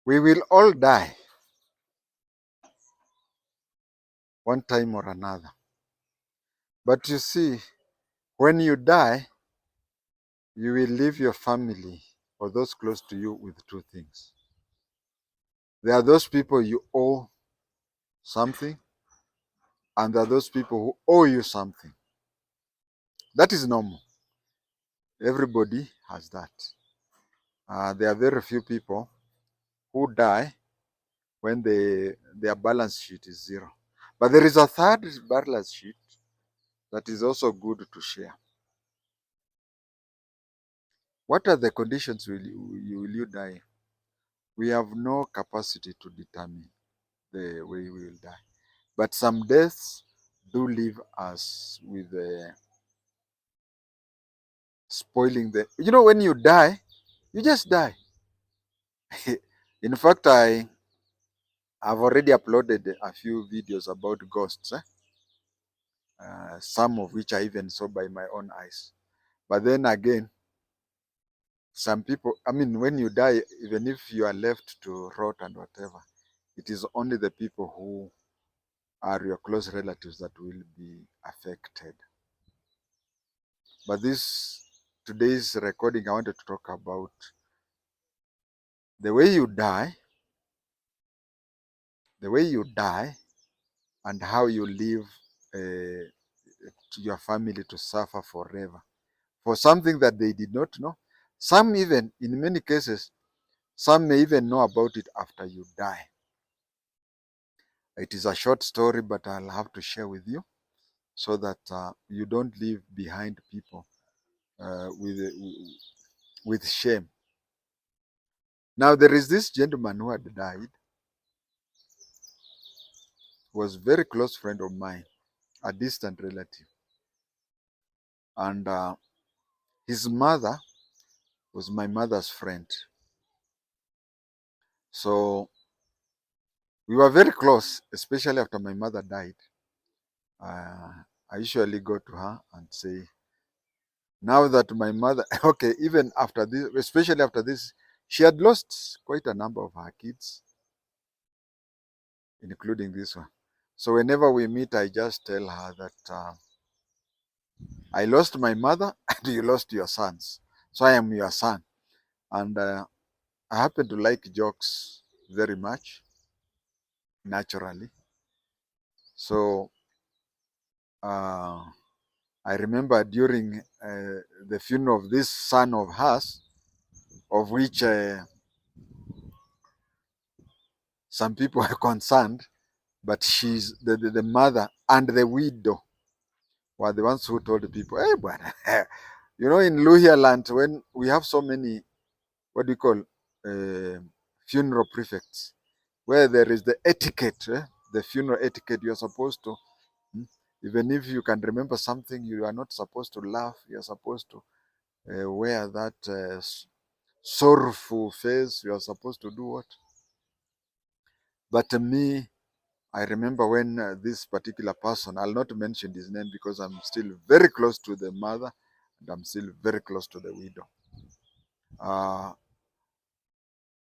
We will all die one time or another. But you see, when you die, you will leave your family or those close to you with two things. There are those people you owe something, and there are those people who owe you something. That is normal. Everybody has that. There are very few people who die when their balance sheet is zero. But there is a third balance sheet that is also good to share. What are the conditions will you die? We have no capacity to determine the way we will die. But some deaths do leave us with spoiling the. When you die, you just die. In fact, I've already uploaded a few videos about ghosts, some of which I even saw by my own eyes. But then again, some people, when you die, even if you are left to rot and whatever, it is only the people who are your close relatives that will be affected. But today's recording, I wanted to talk about the way you die, and how you leave to your family to suffer forever for something that they did not know. Some even, in many cases, some may even know about it after you die. It is a short story, but I'll have to share with you so that you don't leave behind people with shame. Now, there is this gentleman who had died, was a very close friend of mine, a distant relative. And his mother was my mother's friend. So we were very close, especially after my mother died. I usually go to her and say, now that my mother, okay, even after this, especially after this, she had lost quite a number of her kids, including this one. So whenever we meet, I just tell her that I lost my mother and you lost your sons. So I am your son. And I happen to like jokes very much, naturally. So I remember during the funeral of this son of hers, of which some people are concerned, but she's the mother and the widow were the ones who told the people, hey, but in Luhya land, when we have so many, what do you call, funeral prefects, where there is the etiquette, the funeral etiquette, you're supposed to, even if you can remember something, you are not supposed to laugh, you're supposed to wear that sorrowful face, you are supposed to do what? But me, I remember when this particular person, I'll not mention his name because I'm still very close to the mother and I'm still very close to the widow.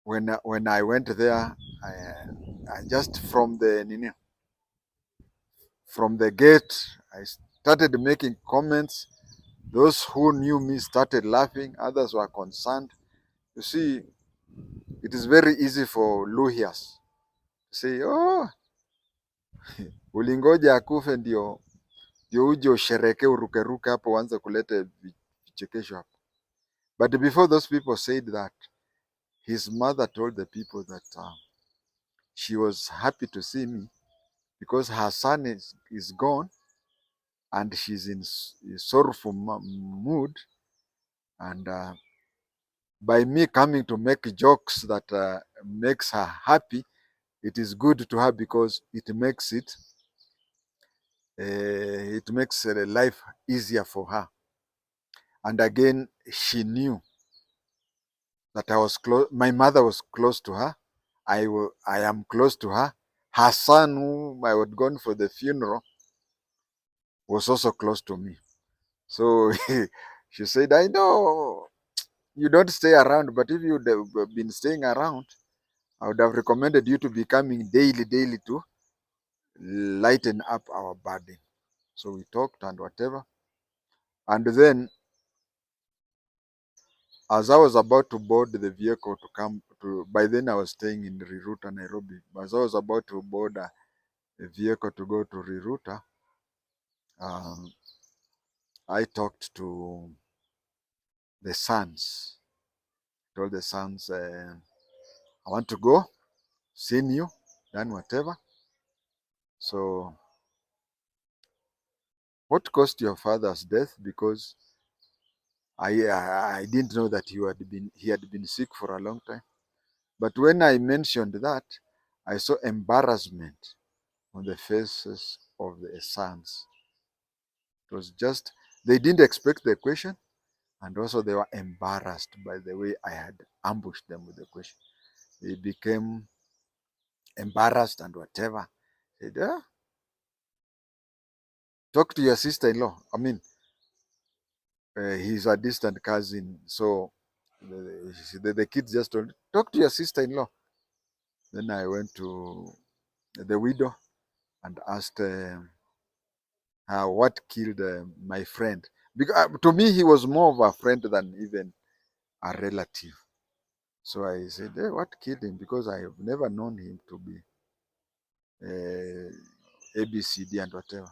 When I went there, I just from the gate, I started making comments. Those who knew me started laughing. Others were concerned. You see, it is very easy for Luhyas to say, oh, ulingoja akufe ndio uje ushereke urukeruke hapo uanze kuleta vichekesho hapo. But before those people said that, his mother told the people that she was happy to see me because her son is gone and she's in sorrowful mood. And by me coming to make jokes that makes her happy, it is good to her because it makes life easier for her. And again, she knew that I was close. My mother was close to her. I am close to her. Her son, whom I had gone for the funeral, was also close to me. So she said, I know you don't stay around, but if you'd have been staying around, I would have recommended you to be coming daily to lighten up our burden. So we talked and whatever. And then, as I was about to board the vehicle to come to, by then I was staying in Riruta, Nairobi. As I was about to board a vehicle to go to Riruta, um, I talked to the sons. Told the sons, I want to go, seen you, done whatever. So, what caused your father's death? Because I didn't know that he had been sick for a long time. But when I mentioned that, I saw embarrassment on the faces of the sons. It was just they didn't expect the question, and also they were embarrassed by the way I had ambushed them with the question. They became embarrassed and whatever. Said, talk to your sister-in-law. I mean, he's a distant cousin, so the kids just told, talk to your sister-in-law. Then I went to the widow and asked what killed my friend. Because to me, he was more of a friend than even a relative. So I said, what killed him? Because I have never known him to be ABCD and whatever.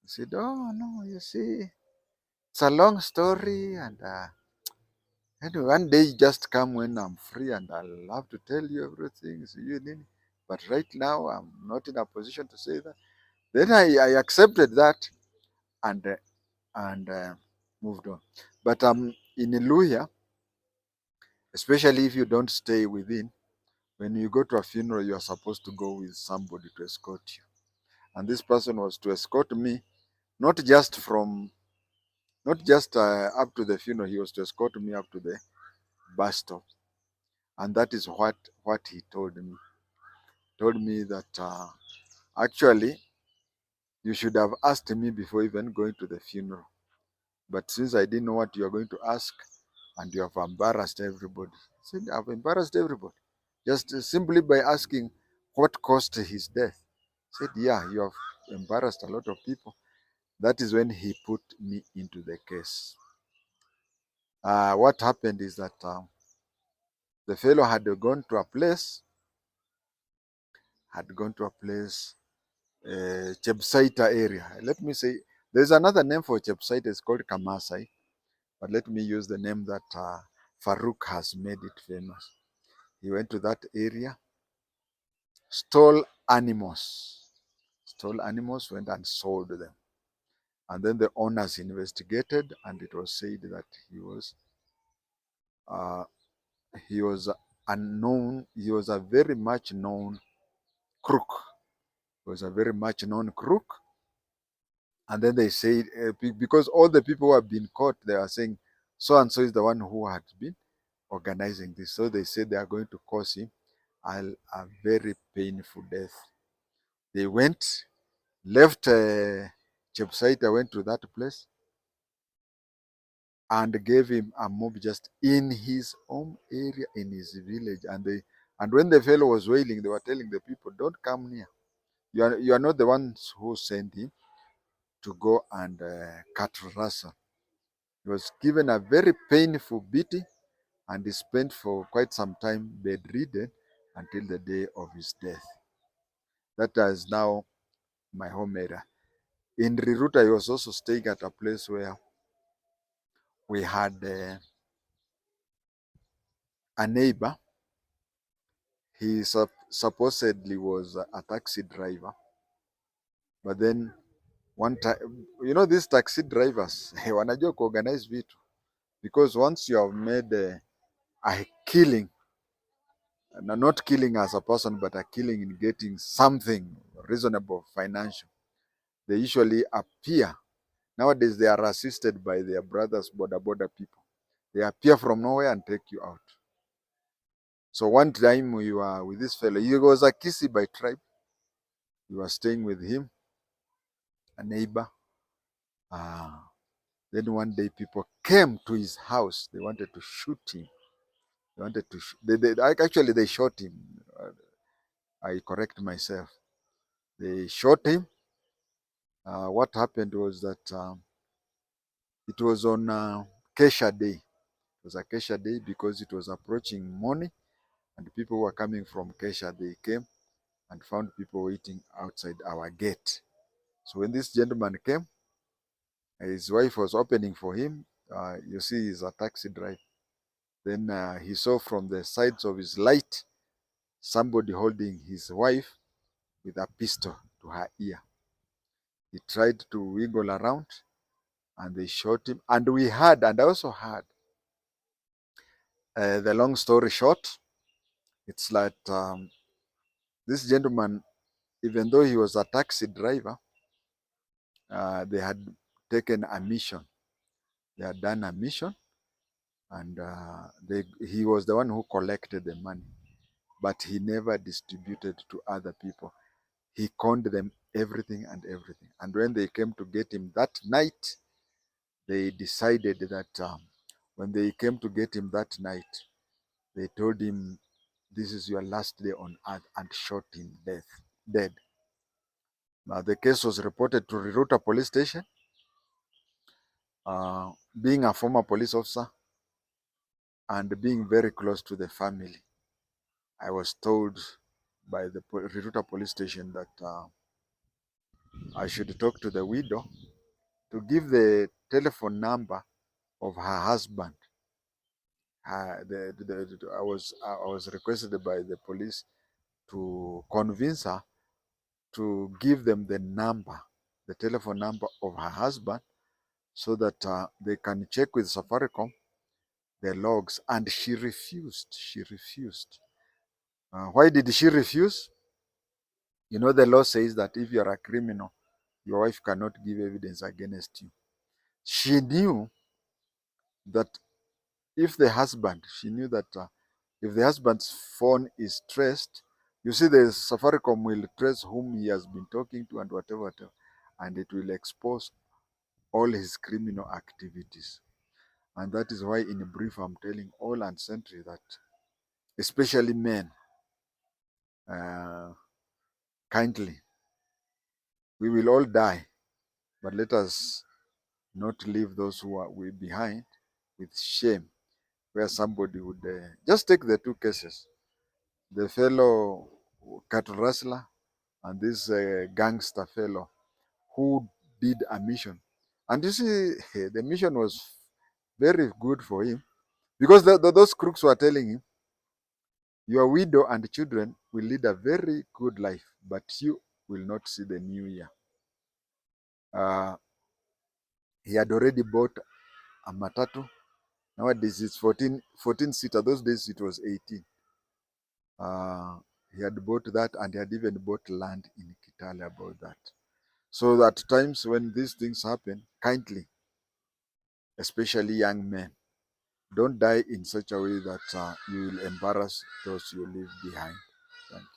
He said, oh, no, you see, it's a long story. And anyway, one day you just come when I'm free and I'll have to tell you everything. So you need, but right now I'm not in a position to say that. Then I accepted that and moved on. But in Luhya, especially if you don't stay within, when you go to a funeral, you are supposed to go with somebody to escort you. And this person was to escort me, not just from, not just up to the funeral, he was to escort me up to the bus stop. And that is what he told me. Told me that actually you should have asked me before even going to the funeral. But since I didn't know what you are going to ask, and you have embarrassed everybody. I said, I've embarrassed everybody. Just simply by asking what caused his death. I said, yeah, you have embarrassed a lot of people. That is when he put me into the case. What happened is that the fellow had gone to a place, Chepsaita area. Let me say, there's another name for Chepsaita, it's called Kamasai, but let me use the name that Farouk has made it famous. He went to that area, stole animals, went and sold them. And then the owners investigated, and it was said that uh, he was unknown. He was a very much known crook. He was a very much known crook. And then they said, because all the people who have been caught, they are saying, so and so is the one who had been organizing this. So they said they are going to cause him a very painful death. They went, left Chepsaita, went to that place and gave him a mob just in his own area, in his village. And when the fellow was wailing, they were telling the people, don't come near. You are not the ones who sent him to go and cut rasa. He was given a very painful beating, and he spent for quite some time bedridden until the day of his death. That is now my home area. In Riruta, he was also staying at a place where we had a neighbor. He supposedly was a taxi driver, but then one time, these taxi drivers wanajua kuorganize vitu, because once you have made a killing, not killing as a person, but a killing in getting something reasonable financial, they usually appear. Nowadays, they are assisted by their brothers, border people. They appear from nowhere and take you out. So one time we were with this fellow. He was a Kisi by tribe. We were staying with him, a neighbor. Then one day people came to his house. They wanted to shoot him. They wanted to. Actually, they shot him. I correct myself. They shot him. What happened was that it was on Kesha Day. It was a Kesha Day because it was approaching morning, and people were coming from Kesha. They came and found people waiting outside our gate. So when this gentleman came, his wife was opening for him. You see, he's a taxi driver. Then he saw from the sides of his light somebody holding his wife with a pistol to her ear. He tried to wiggle around and they shot him. And we heard, and I also heard, the long story short, it's like this gentleman, even though he was a taxi driver, they had taken a mission. They had done a mission, and he was the one who collected the money, but he never distributed to other people. He conned them everything and everything. And when they came to get him that night, they decided that when they came to get him that night, they told him, "This is your last day on earth," and shot him dead. Now, the case was reported to Riruta police station. Being a former police officer and being very close to the family, I was told by the Riruta police station that I should talk to the widow to give the telephone number of her husband. I was requested by the police to convince her to give them the telephone number of her husband, so that they can check with Safaricom the logs. And she refused. She refused. Why did she refuse? You know, the law says that if you are a criminal, your wife cannot give evidence against you. She knew that she knew that if the husband's phone is traced, you see, the Safaricom will trace whom he has been talking to and whatever, and it will expose all his criminal activities. And that is why, in brief, I'm telling all and sundry that, especially men, uh, kindly, we will all die, but let us not leave those who are behind with shame, where somebody would just take the two cases, the fellow cattle rustler and this gangster fellow who did a mission. And you see, the mission was very good for him, because those crooks were telling him, your widow and children will lead a very good life, but you will not see the new year. Uh, he had already bought a matatu. Nowadays it's 14 seater. Those days it was 18. He had bought that, and he had even bought land in Kitale about that. So at times when these things happen, kindly, especially young men, don't die in such a way that you will embarrass those you leave behind. Thank you.